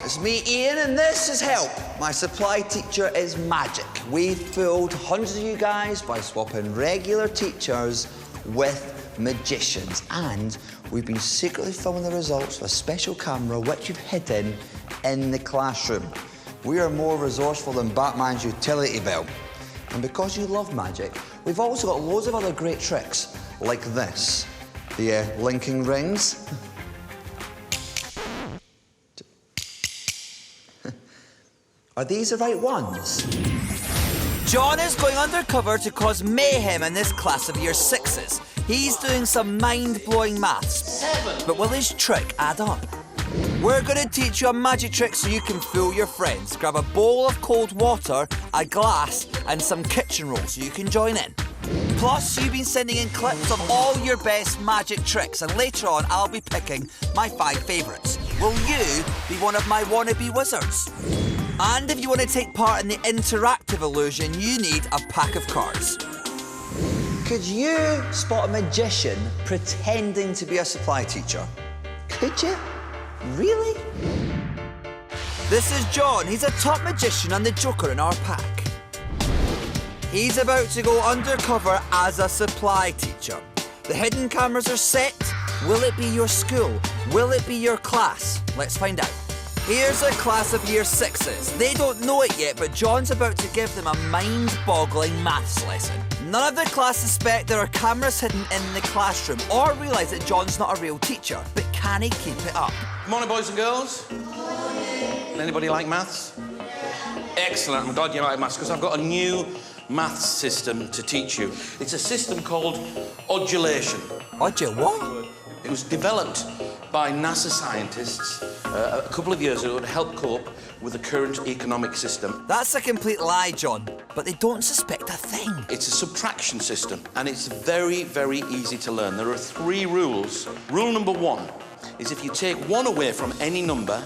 It's me, Ian, and this is Help. My supply teacher is magic. We fooled hundreds of you guys by swapping regular teachers with magicians. And we've been secretly filming the results with a special camera which we've hidden in the classroom. We are more resourceful than Batman's utility belt. And because you love magic, we've also got loads of other great tricks, like this. The linking rings. Are these the right ones? John is going undercover to cause mayhem in this class of year sixes. He's doing some mind-blowing maths. 7. But will his trick add up? We're going to teach you a magic trick so you can fool your friends. Grab a bowl of cold water, a glass, and some kitchen rolls so you can join in. Plus, you've been sending in clips of all your best magic tricks, and later on, I'll be picking my 5 favourites. Will you be one of my wannabe wizards? And if you want to take part in the interactive illusion, you need a pack of cards. Could you spot a magician pretending to be a supply teacher? Could you? Really? This is John. He's a top magician and the Joker in our pack. He's about to go undercover as a supply teacher. The hidden cameras are set. Will it be your school? Will it be your class? Let's find out. Here's a class of year sixes. They don't know it yet, but John's about to give them a mind-boggling maths lesson. None of the class suspect there are cameras hidden in the classroom or realise that John's not a real teacher. But can he keep it up? Good morning, boys and girls. Morning. Anybody like maths? Excellent. I'm glad you like maths because I've got a new maths system to teach you. It's a system called odulation. What? It was developed by NASA scientists a couple of years ago to help cope with the current economic system. That's a complete lie, John. But they don't suspect a thing. It's a subtraction system, and it's very, very easy to learn. There are 3 rules. Rule number 1 is if you take 1 away from any number,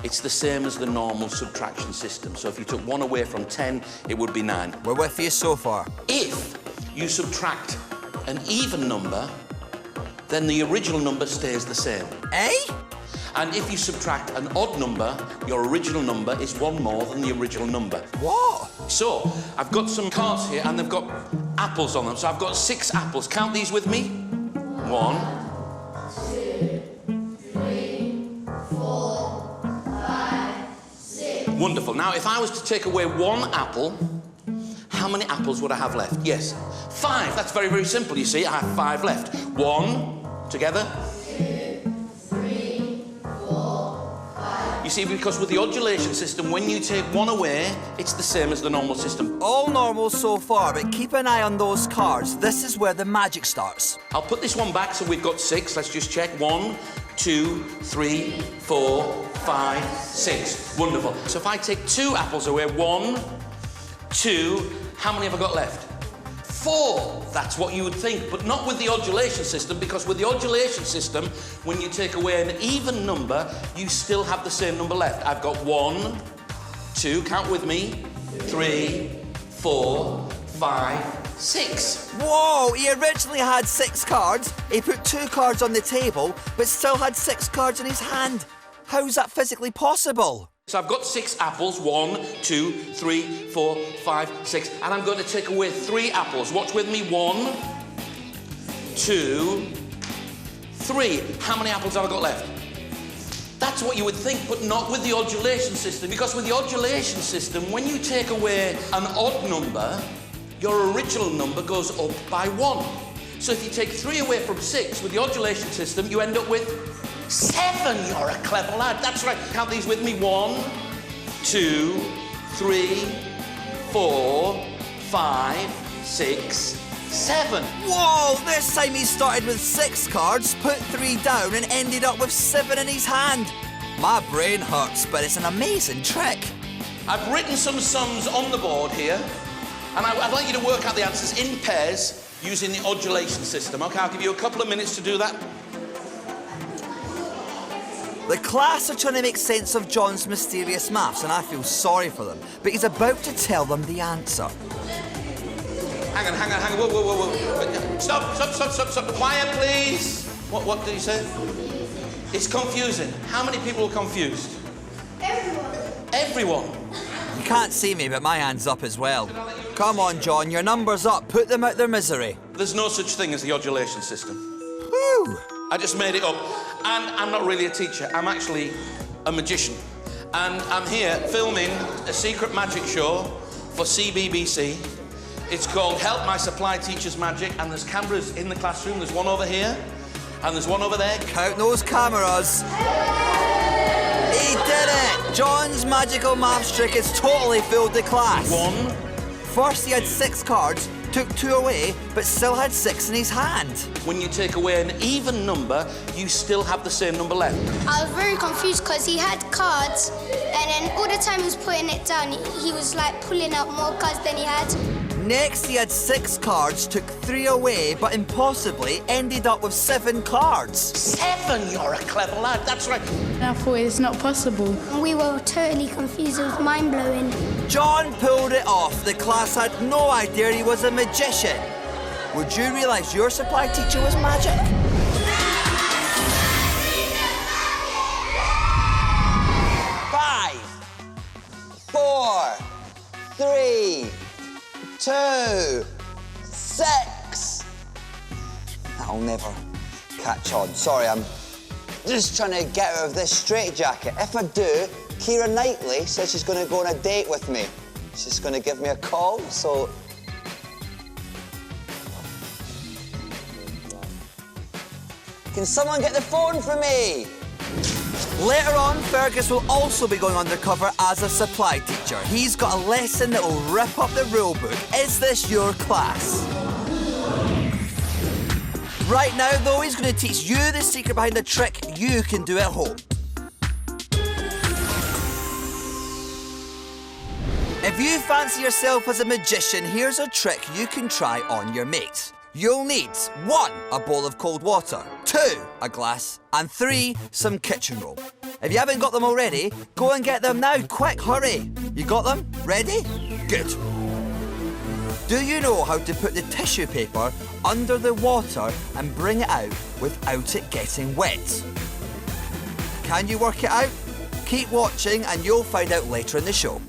it's the same as the normal subtraction system. So if you took 1 away from 10, it would be 9. We're with you so far. If you subtract an even number, then the original number stays the same. Eh? And if you subtract an odd number, your original number is 1 more than the original number. What? So, I've got some cards here and they've got apples on them. So I've got 6 apples. Count these with me. 1, 2, 3, 4, 5, 6. Wonderful. Now, if I was to take away 1 apple, how many apples would I have left? Yes, 5. That's very, very simple, you see. I have 5 left. 1, together. 2, 3, 4, 5. You see, because with the odulation system, when you take 1 away, it's the same as the normal system. All normal so far, but keep an eye on those cards. This is where the magic starts. I'll put this one back so we've got 6. Let's just check. 1, 2, 3, 4, 5, 6. Wonderful. So if I take 2 apples away, 1, 2, how many have I got left? 4. That's what you would think, but not with the odulation system, because with the odulation system, when you take away an even number, you still have the same number left. I've got 1, 2, count with me, 3, 4, 5, 6. Whoa, he originally had 6 cards. He put 2 cards on the table, but still had 6 cards in his hand. How's that physically possible? So I've got 6 apples, 1, 2, 3, 4, 5, 6, and I'm going to take away 3 apples. Watch with me, 1, 2, 3. How many apples have I got left? That's what you would think, but not with the odulation system, because with the odulation system, when you take away an odd number, your original number goes up by 1. So if you take 3 away from 6 with the odulation system, you end up with 7. You're a clever lad. That's right. Count these with me. 1, 2, 3, 4, 5, 6, 7. Whoa, this time he started with 6 cards, put 3 down and ended up with 7 in his hand. My brain hurts, but it's an amazing trick. I've written some sums on the board here, and I'd like you to work out the answers in pairs using the odulation system. OK, I'll give you a couple of minutes to do that. The class are trying to make sense of John's mysterious maths, and I feel sorry for them, but he's about to tell them the answer. Hang on. Whoa. Stop. Quiet, please. What did you say? It's confusing. How many people are confused? Everyone. You can't see me, but my hand's up as well. Come on, John, your number's up. Put them out their misery. There's no such thing as the odulation system. Whew. I just made it up. And I'm not really a teacher. I'm actually a magician. And I'm here filming a secret magic show for CBBC. It's called Help My Supply Teacher's Magic, and there's cameras in the classroom. There's one over here, and there's one over there. Count those cameras. He did it! John's magical maths trick has totally fooled the class. 1. First he had 6 cards, took 2 away, but still had 6 in his hand. When you take away an even number, you still have the same number left. I was very confused because he had cards, and then all the time he was putting it down, he was like pulling out more cards than he had. Next he had 6 cards, took 3 away, but impossibly ended up with 7 cards. 7? You're a clever lad, that's right. I thought it's not possible. We were totally confused. It was mind-blowing. John pulled it off. The class had no idea he was a magician. Would you realise your supply teacher was magic? Five, 4, 3, 2, 6. That'll never catch on. Sorry, I'm just trying to get out of this straitjacket. If I do, Keira Knightley says she's going to go on a date with me. She's going to give me a call, so... Can someone get the phone for me? Later on, Fergus will also be going undercover as a supply teacher. He's got a lesson that will rip up the rule book. Is this your class? Right now, though, he's going to teach you the secret behind the trick you can do at home. If you fancy yourself as a magician, here's a trick you can try on your mates. You'll need 1, a bowl of cold water, 2, a glass, and 3, some kitchen roll. If you haven't got them already, go and get them now, quick, hurry. You got them? Ready? Good. Do you know how to put the tissue paper under the water and bring it out without it getting wet? Can you work it out? Keep watching and you'll find out later in the show.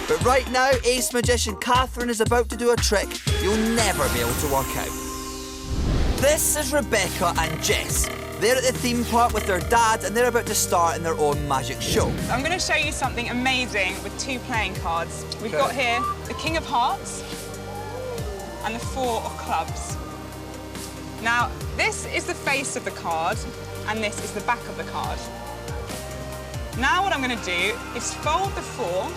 But right now, Ace Magician Catherine is about to do a trick you'll never be able to work out. This is Rebecca and Jess. They're at the theme park with their dad and they're about to start in their own magic show. I'm going to show you something amazing with 2 playing cards. We've got here the King of Hearts and the 4 of Clubs. Now, this is the face of the card and this is the back of the card. Now what I'm going to do is fold the 4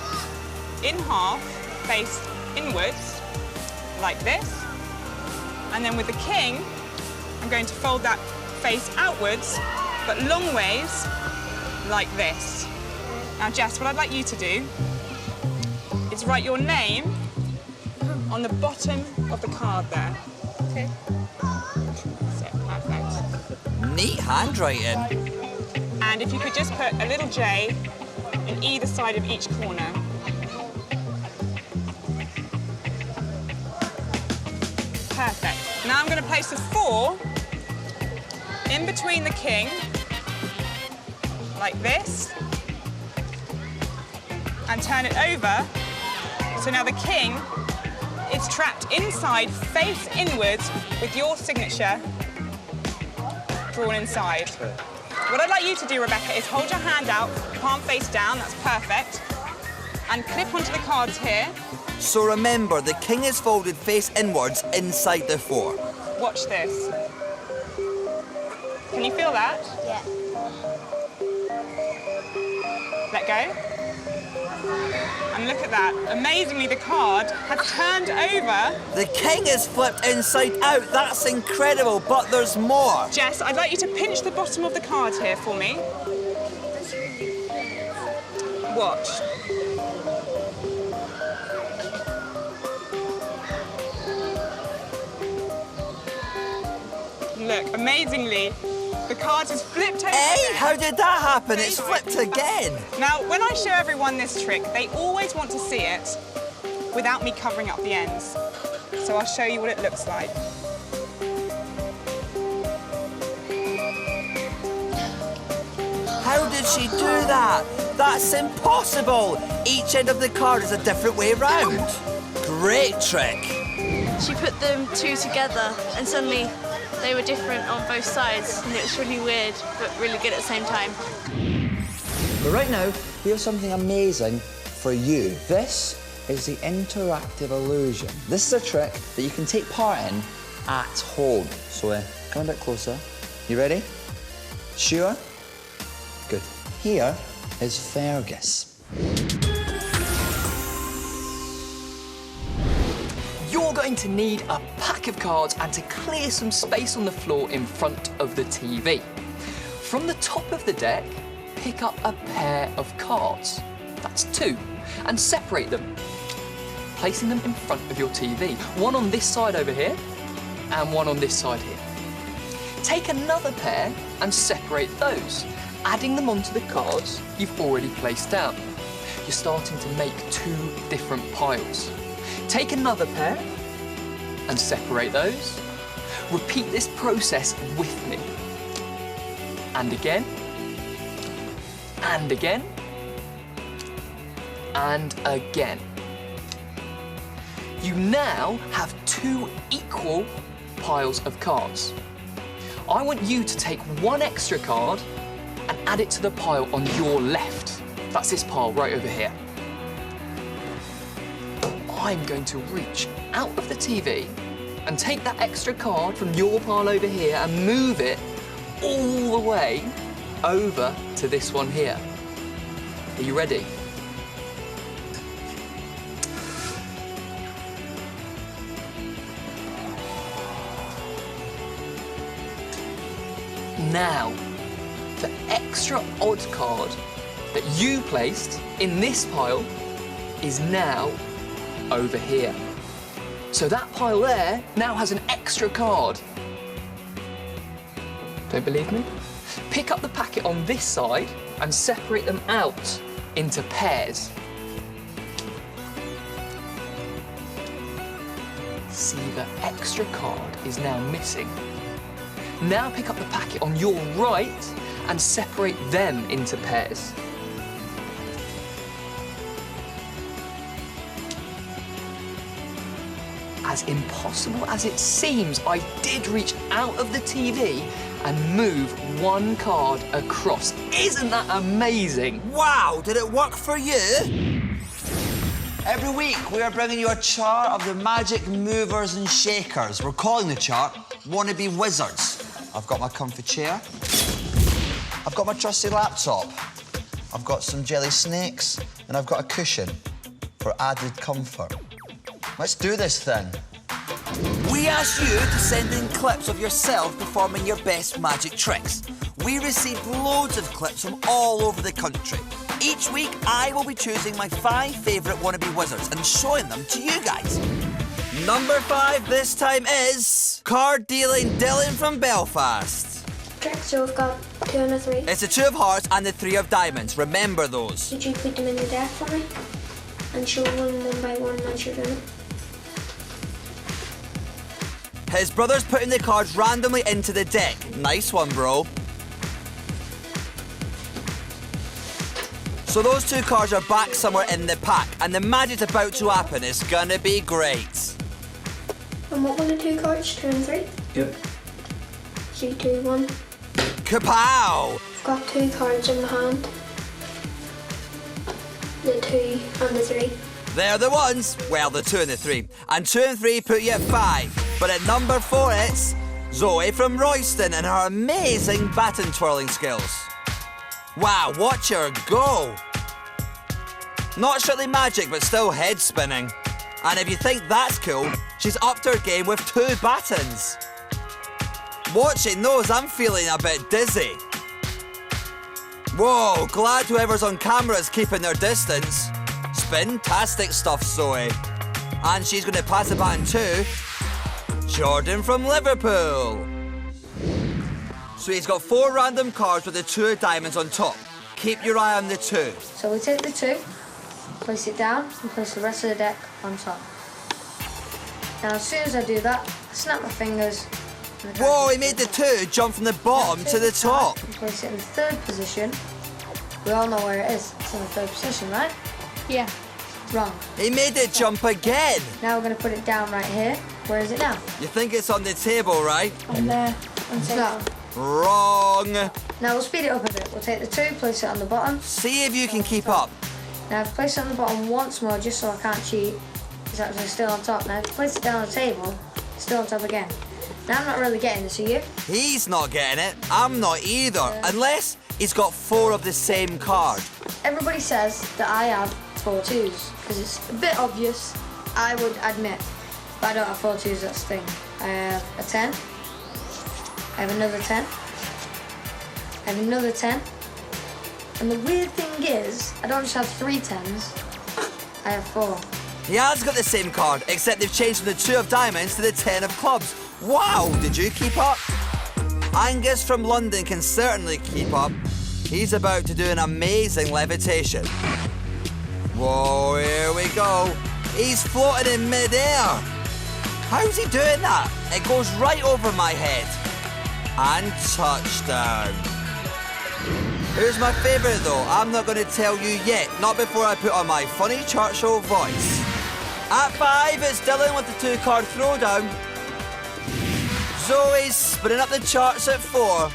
in half, face inwards, like this. And then with the king, I'm going to fold that face outwards, but long ways, like this. Now, Jess, what I'd like you to do is write your name on the bottom of the card there. Okay. So, perfect. Neat handwriting. And if you could just put a little J in either side of each corner. Perfect. Now I'm going to place the 4 in between the king, like this, and turn it over. So now the king is trapped inside, face inwards, with your signature drawn inside. What I'd like you to do, Rebecca, is hold your hand out, palm face down, that's perfect, and clip onto the cards here. So remember, the king is folded face inwards inside the 4. Watch this. Can you feel that? Yeah. Let go. And look at that. Amazingly, the card has turned over. The king is flipped inside out. That's incredible, but there's more. Jess, I'd like you to pinch the bottom of the card here for me. Watch. Look, amazingly, the card has flipped over. Hey, again. how did that happen? It's flipped again. Now, when I show everyone this trick, they always want to see it without me covering up the ends. So I'll show you what it looks like. How How did she do that? That's impossible. Each end of the card is a different way round. Great trick. She put them two together and suddenly they were different on both sides and it was really weird but really good at the same time. But right now, we have something amazing for you. This is the interactive illusion. This is a trick that you can take part in at home. So come a bit closer. You ready? Sure? Good. Here is Fergus. You're going to need a pack of cards and to clear some space on the floor in front of the TV. From the top of the deck, pick up a pair of cards. That's two. And separate them, placing them in front of your TV. One on this side over here, and one on this side here. Take another pair and separate those, adding them onto the cards you've already placed down. You're starting to make two different piles. Take another pair and separate those. Repeat this process with me. And again, and again, and again. You now have two equal piles of cards. I want you to take one extra card and add it to the pile on your left. That's this pile right over here. I'm going to reach out of the TV and take that extra card from your pile over here and move it all the way over to this one here. Are you ready? Now, the extra odd card that you placed in this pile is now over here. So that pile there now has an extra card. Don't believe me? Pick up the packet on this side and separate them out into pairs. See, the extra card is now missing. Now pick up the packet on your right and separate them into pairs. As impossible as it seems, I did reach out of the TV and move one card across. Isn't that amazing? Wow, did it work for you? Every week, we are bringing you a chart of the magic movers and shakers. We're calling the chart Wannabe Wizards. I've got my comfy chair. I've got my trusty laptop. I've got some jelly snakes, and I've got a cushion for added comfort. Let's do this then. We asked you to send in clips of yourself performing your best magic tricks. We received loads of clips from all over the country. Each week, I will be choosing my 5 favourite wannabe wizards and showing them to you guys. Number 5 this time is card dealing Dylan from Belfast. Trick, so we've got 2 and a 3. It's the 2 of hearts and the 3 of diamonds. Remember those. Could you put them in the deck for me? And show them one by one as you're doing it. His brother's putting the cards randomly into the deck. Nice one, bro. So those 2 cards are back somewhere in the pack, and the magic's about to happen. It's gonna be great. And what were the 2 cards? 2 and 3? Yep. 3, 2, 1. Kapow! I've got 2 cards in my hand. The 2 and the 3. They're the ones. Well, the 2 and the 3. And 2 and 3 put you at 5. But at number 4, it's Zoe from Royston and her amazing baton twirling skills. Wow, watch her go. Not strictly magic, but still head spinning. And if you think that's cool, she's upped her game with 2 batons. Watching those, I'm feeling a bit dizzy. Whoa, glad whoever's on camera is keeping their distance. Spin-tastic stuff, Zoe. And she's going to pass the baton to Jordan from Liverpool. So he's got 4 random cards with the 2 diamonds on top. Keep your eye on the 2. So we take the 2, place it down, and place the rest of the deck on top. Now as soon as I do that, I snap my fingers. Whoa, he made the 2 jump from the bottom to the top. And place it in the 3rd position, We all know where it is. It's in the third position, right? Yeah. Wrong. He made it jump again. Now we're going to put it down right here. Where is it now? You think it's on the table, right? On there. No. Wrong. Now we'll speed it up a bit. We'll take the 2, place it on the bottom. See if you can keep up. Now I've placed it on the bottom once more just so I can't cheat. It's actually still on top. Now if I place it down on the table, it's still on top again. Now I'm not really getting this, are you? He's not getting it. I'm not either. Unless he's got 4 of the same card. Everybody says that I have 4 2s because it's a bit obvious, I would admit. But I don't have 4 2s, that's the thing. I have a 10. I have another 10. I have another 10. And the weird thing is, I don't just have 3 10s, I have 4. He has got the same card, except they've changed from the 2 of diamonds to the 10 of clubs. Wow, did you keep up? Angus from London can certainly keep up. He's about to do an amazing levitation. Whoa, here we go. He's floating in mid-air. How's he doing that? It goes right over my head. And touchdown. Who's my favourite though? I'm not going to tell you yet. Not before I put on my funny chart show voice. At 5, it's Dylan with the 2-card throwdown. Zoe's spinning up the charts at 4.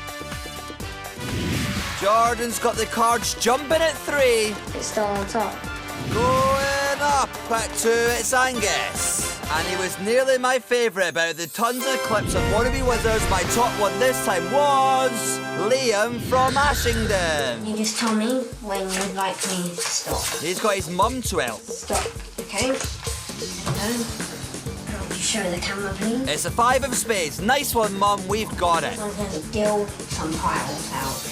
Jordan's got the cards jumping at 3. It's still on top. Going up at 2, it's Angus. And he was nearly my favourite. About the tons of clips of Wannabe Wizards, my top one this time was Liam from Ashington. You just tell me when you'd like me to stop. He's got his mum to help. Stop, okay? Could you show the camera, please? It's a 5 of spades. Nice one, Mum. We've got it. I'm going to deal some piles out.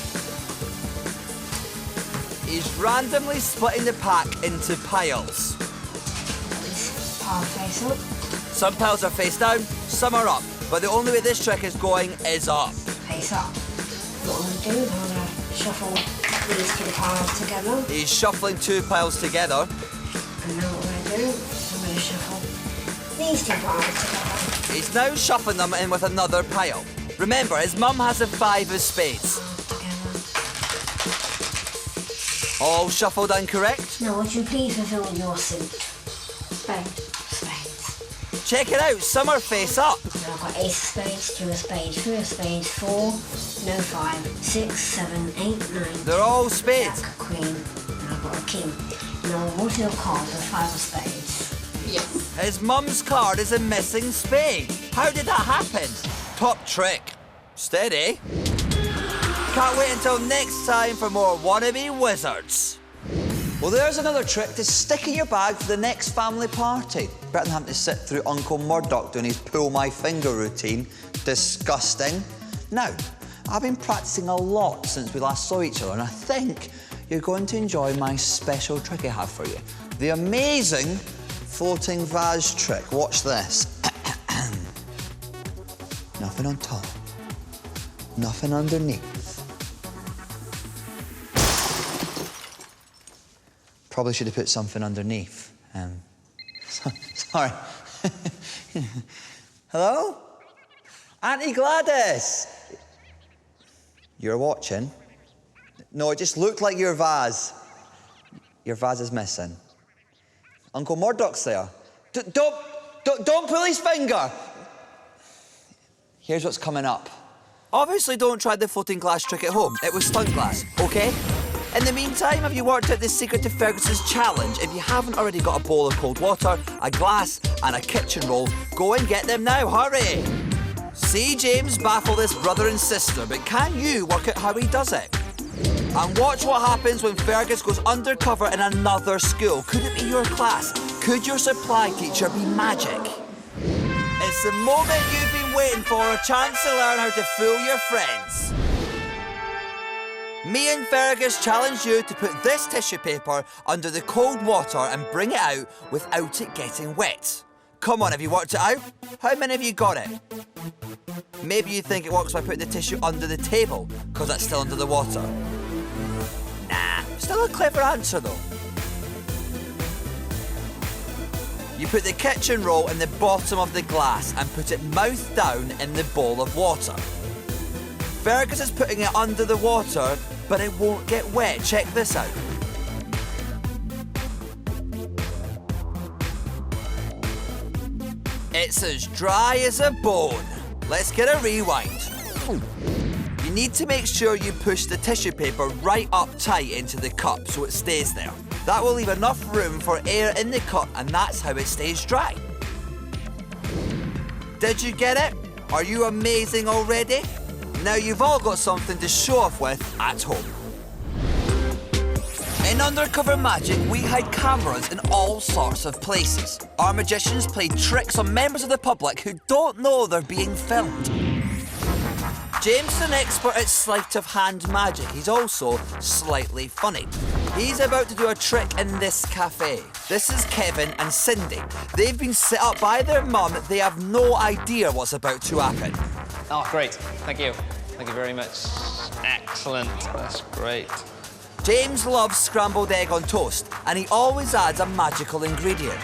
He's randomly splitting the pack into piles. This pile face up. Some piles are face down, some are up. But the only way this trick is going is up. Face up. What I'm going to do is I'm going to shuffle these 2 piles together. He's shuffling 2 piles together. And now what I'm going to do is I'm going to shuffle these 2 piles together. He's now shuffling them in with another pile. Remember, his mum has a 5 of spades. All shuffled and correct? Now, would you please reveal your suit? Spades. Check it out, some are face up. Now I've got ace of spades, 2 of spades, 3 of spades, 4, no 5, 6, 7, 8, 9. They're all spades. Jack, queen, and I've got a king. Now, what are your cards with 5 of spades? Yes. His mum's card is a missing spade. How did that happen? Top trick. Steady. Can't wait until next time for more Wannabe Wizards. Well, there's another trick to stick in your bag for the next family party. Better than having to sit through Uncle Murdock doing his pull my finger routine. Disgusting. Now, I've been practicing a lot since we last saw each other, and I think you're going to enjoy my special trick I have for you. The amazing floating vase trick. Watch this. Nothing on top. Nothing underneath. Probably should have put something underneath. Sorry. Hello? Auntie Gladys? You're watching? No, it just looked like your vase. Your vase is missing. Uncle Murdock's there. Don't pull his finger. Here's what's coming up. Obviously don't try the floating glass trick at home. It was stunt glass, okay? In the meantime, have you worked out the secret to Fergus's challenge? If you haven't already got a bowl of cold water, a glass and a kitchen roll, go and get them now, hurry! See James baffle this brother and sister, but can you work out how he does it? And watch what happens when Fergus goes undercover in another school. Could it be your class? Could your supply teacher be magic? It's the moment you've been waiting for, a chance to learn how to fool your friends. Me and Fergus challenge you to put this tissue paper under the cold water and bring it out without it getting wet. Come on, have you worked it out? How many have you got it? Maybe you think it works by putting the tissue under the table, because that's still under the water. Nah, still a clever answer though. You put the kitchen roll in the bottom of the glass and put it mouth down in the bowl of water. Fergus is putting it under the water but it won't get wet. Check this out. It's as dry as a bone. Let's get a rewind. You need to make sure you push the tissue paper right up tight into the cup so it stays there. That will leave enough room for air in the cup, and that's how it stays dry. Did you get it? Are you amazing already? Now you've all got something to show off with at home. In Undercover Magic, we hide cameras in all sorts of places. Our magicians play tricks on members of the public who don't know they're being filmed. James is an expert at sleight of hand magic. He's also slightly funny. He's about to do a trick in this cafe. This is Kevin and Cindy. They've been set up by their mum. They have no idea what's about to happen. Oh, great. Thank you. Thank you very much. Excellent. That's great. James loves scrambled egg on toast, and he always adds a magical ingredient.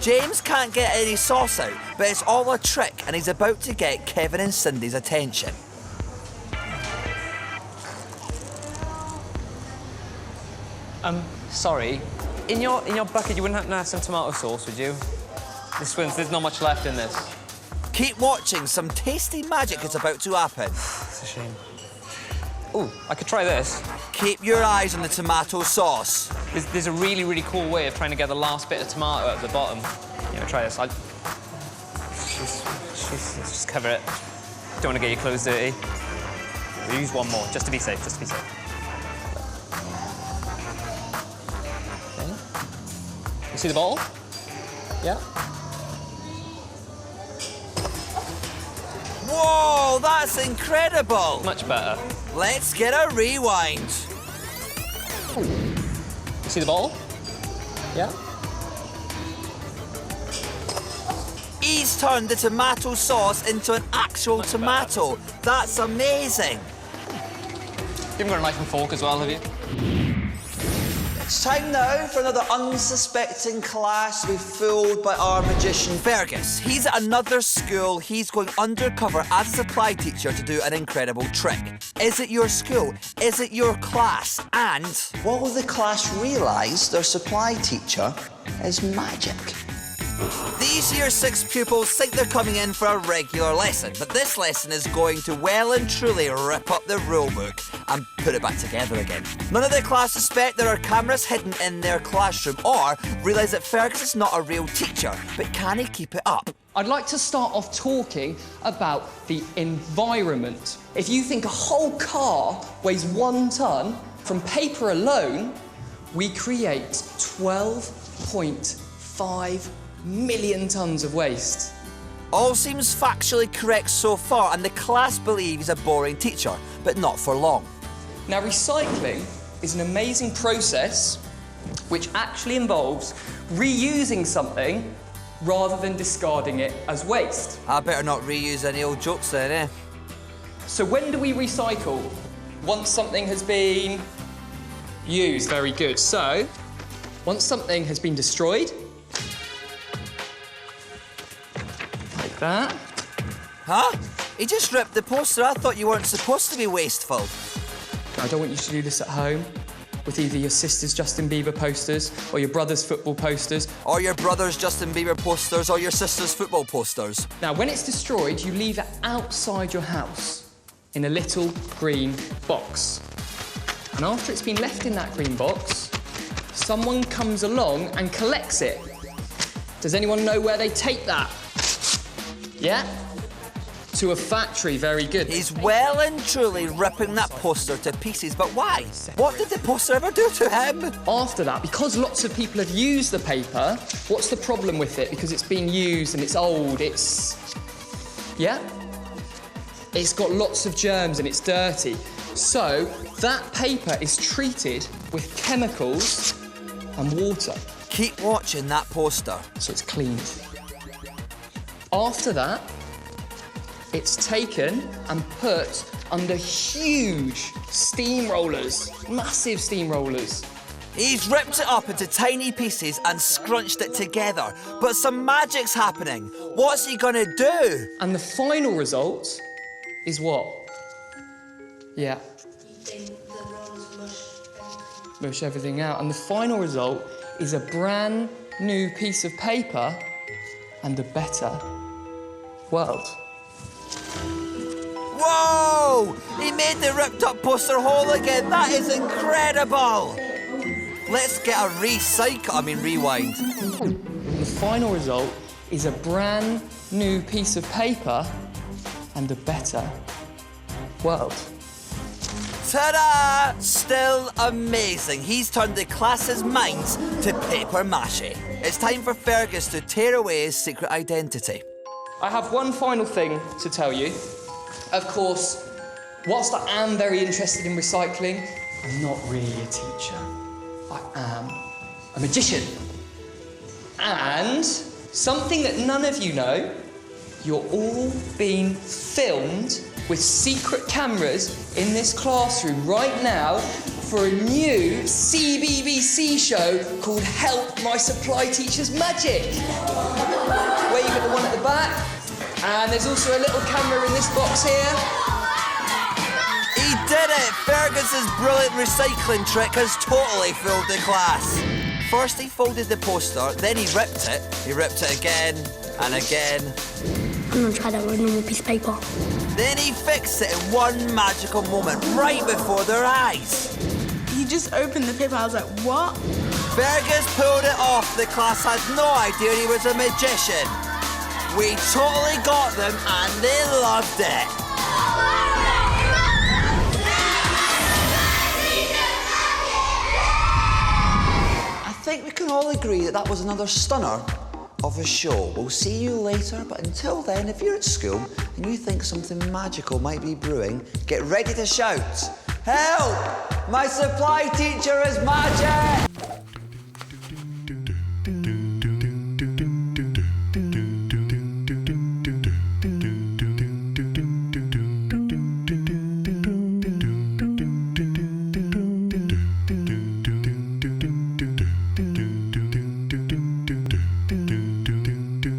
James can't get any sauce out, but it's all a trick, and he's about to get Kevin and Cindy's attention. Sorry. In your bucket, you wouldn't happen to have some tomato sauce, would you? There's not much left in this. Keep watching, some tasty magic is about to happen. It's a shame. Ooh, I could try this. Keep your eyes on the tomato sauce. There's a really, really cool way of trying to get the last bit of tomato at the bottom. Try this. Let's just cover it. Don't want to get your clothes dirty. We'll use one more, just to be safe, Okay. You see the bottle? Yeah? Whoa, that's incredible! Much better. Let's get a rewind. You see the bottle? Yeah? He's turned the tomato sauce into an actual tomato. That's amazing. You haven't got a knife and fork as well, have you? It's time now for another unsuspecting class to be fooled by our magician. Fergus, he's at another school. He's going undercover as a supply teacher to do an incredible trick. Is it your school? Is it your class? And will the class realise their supply teacher is magic? These Year 6 pupils think they're coming in for a regular lesson, but this lesson is going to well and truly rip up the rulebook and put it back together again. None of the class suspect there are cameras hidden in their classroom or realise that Fergus is not a real teacher, but can he keep it up? I'd like to start off talking about the environment. If you think a whole car weighs 1 ton, from paper alone, we create 12.5 million tons of waste. All seems factually correct so far, and the class believe he's a boring teacher, but not for long. Now, recycling is an amazing process which actually involves reusing something rather than discarding it as waste. I better not reuse any old jokes then, eh? So when do we recycle? Once something has been used. Very good. So, once something has been destroyed, like that. Huh? He just ripped the poster. I thought you weren't supposed to be wasteful. I don't want you to do this at home with either your sister's Justin Bieber posters or your brother's football posters. Or your brother's Justin Bieber posters or your sister's football posters. Now, when it's destroyed, you leave it outside your house in a little green box. And after it's been left in that green box, someone comes along and collects it. Does anyone know where they take that? Yeah? To a factory, very good. He's well and truly ripping that poster to pieces, but why? What did the poster ever do to him? After that, because lots of people have used the paper, what's the problem with it? Because it's been used and it's old, yeah? It's got lots of germs and it's dirty. So, that paper is treated with chemicals and water. Keep watching that poster. So it's cleaned. After that, it's taken and put under huge steamrollers, massive steamrollers. He's ripped it up into tiny pieces and scrunched it together, but some magic's happening. What's he gonna do? And the final result is what? Yeah. Mush everything out. And the final result is a brand new piece of paper and a better world. Whoa! He made the ripped up poster whole again. That is incredible. Let's get a rewind. The final result is a brand new piece of paper and a better world. Ta-da! Still amazing. He's turned the class's minds to paper mache. It's time for Fergus to tear away his secret identity. I have one final thing to tell you. Of course, whilst I am very interested in recycling, I'm not really a teacher. I am a magician. And something that none of you know, you're all being filmed with secret cameras in this classroom right now for a new CBBC show called Help My Supply Teacher's Magic. Wave at the one at the back. And there's also a little camera in this box here. He did it! Fergus's brilliant recycling trick has totally fooled the class. First he folded the poster, then he ripped it. He ripped it again and again. I'm gonna try that with a normal piece of paper. Then he fixed it in one magical moment, right before their eyes. He just opened the paper, I was like, what? Fergus pulled it off. The class had no idea he was a magician. We totally got them and they loved it. I think we can all agree that was another stunner of a show. We'll see you later, but until then, if you're at school and you think something magical might be brewing, get ready to shout, "Help! My supply teacher is magic!"